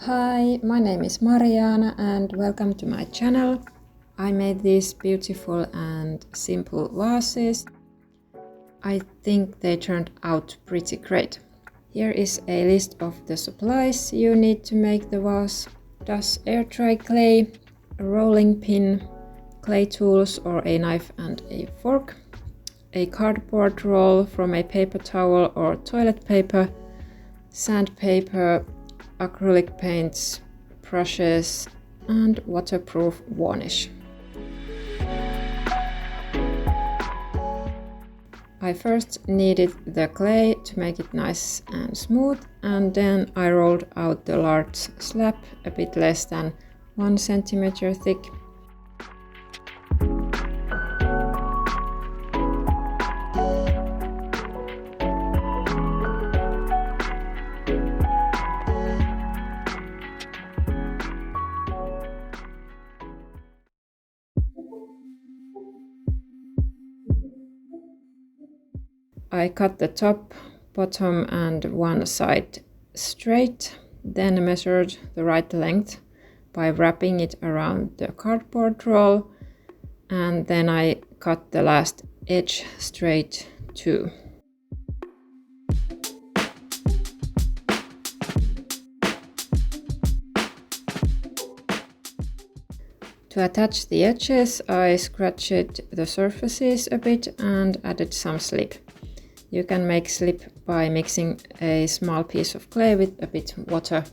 Hi, my name is Mariana and welcome to my channel. I made these beautiful and simple vases. I think they turned out pretty great. Here is a list of the supplies you need to make the vase. Does air dry clay, a rolling pin, clay tools or a knife and a fork, a cardboard roll from a paper towel or toilet paper, sandpaper, acrylic paints, brushes and waterproof varnish. I first kneaded the clay to make it nice and smooth, and then I rolled out the large slab a bit less than 1 centimeter thick. I cut the top, bottom and one side straight, then measured the right length by wrapping it around the cardboard roll, and then I cut the last edge straight too. To attach the edges, I scratched the surfaces a bit and added some slip. You can make slip by mixing a small piece of clay with a bit water,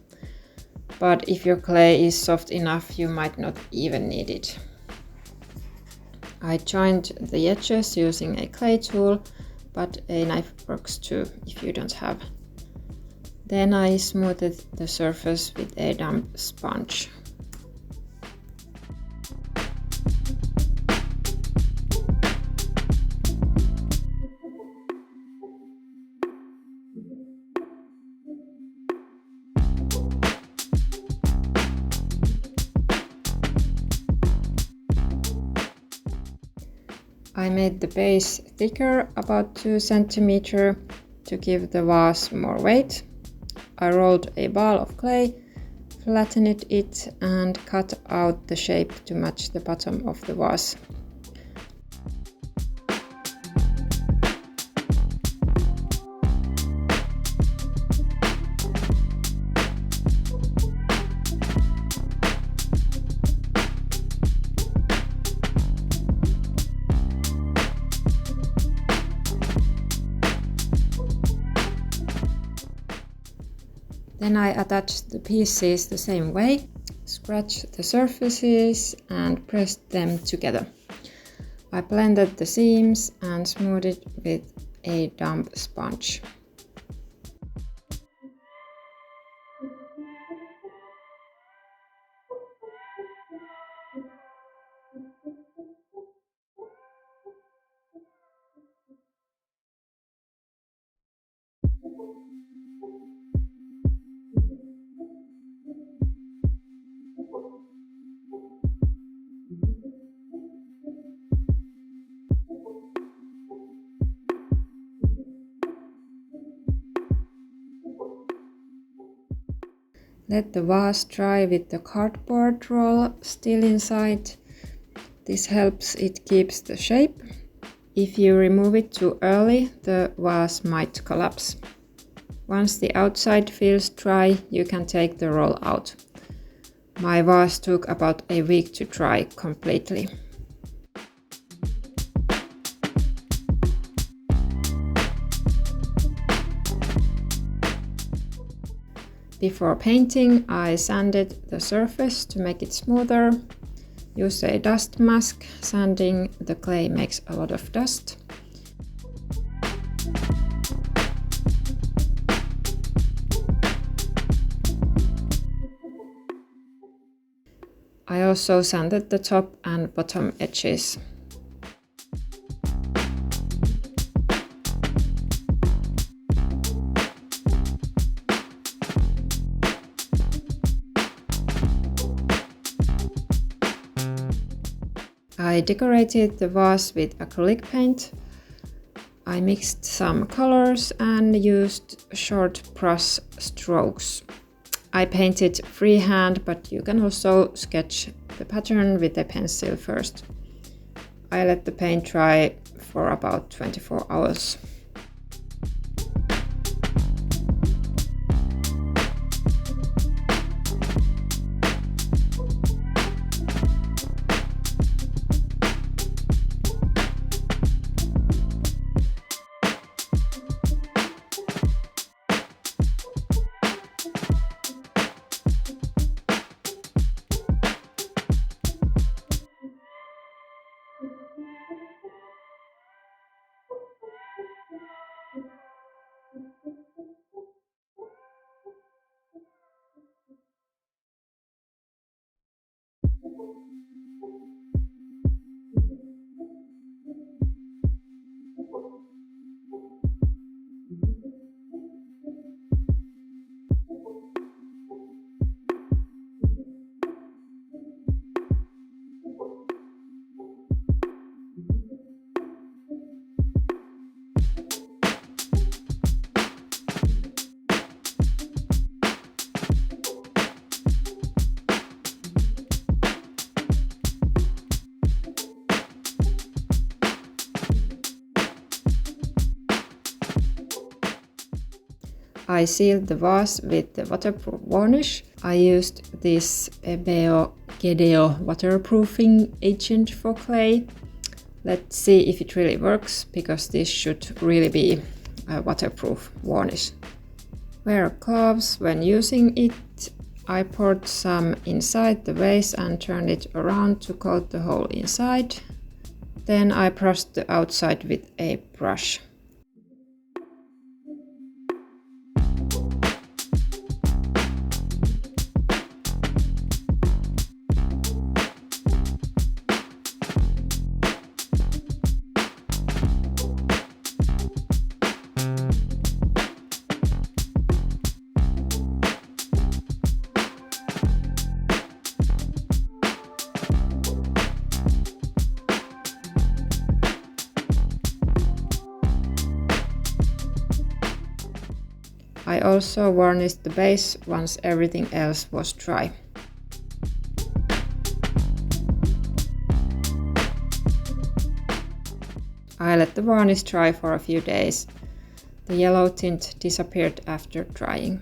but if your clay is soft enough, you might not even need it. I joined the edges using a clay tool, but a knife works too if you don't have. Then I smoothed the surface with a damp sponge. I made the base thicker, about 2 centimeters, to give the vase more weight. I rolled a ball of clay, flattened it and cut out the shape to match the bottom of the vase. Then I attached the pieces the same way, scratched the surfaces and pressed them together. I blended the seams and smoothed it with a damp sponge. Let the vase dry with the cardboard roll still inside. This helps it keeps the shape. If you remove it too early, the vase might collapse. Once the outside feels dry, you can take the roll out. My vase took about a week to dry completely. Before painting, I sanded the surface to make it smoother. Use a dust mask. Sanding the clay makes a lot of dust. I also sanded the top and bottom edges. I decorated the vase with acrylic paint. I mixed some colors and used short brush strokes. I painted freehand, but you can also sketch the pattern with a pencil first. I let the paint dry for about 24 hours. I sealed the vase with the waterproof varnish. I used this Ebeo Gedeo waterproofing agent for clay. Let's see if it really works, because this should really be a waterproof varnish. Wear gloves when using it. I poured some inside the vase and turned it around to coat the whole inside. Then I brushed the outside with a brush. I also varnished the base once everything else was dry. I let the varnish dry for a few days. The yellow tint disappeared after drying.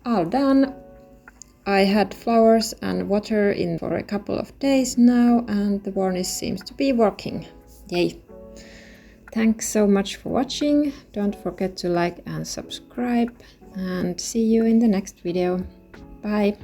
All done. I had flowers and water in for a couple of days now, and the varnish seems to be working. Yay! Thanks so much for watching. Don't forget to like and subscribe, and see you in the next video. Bye!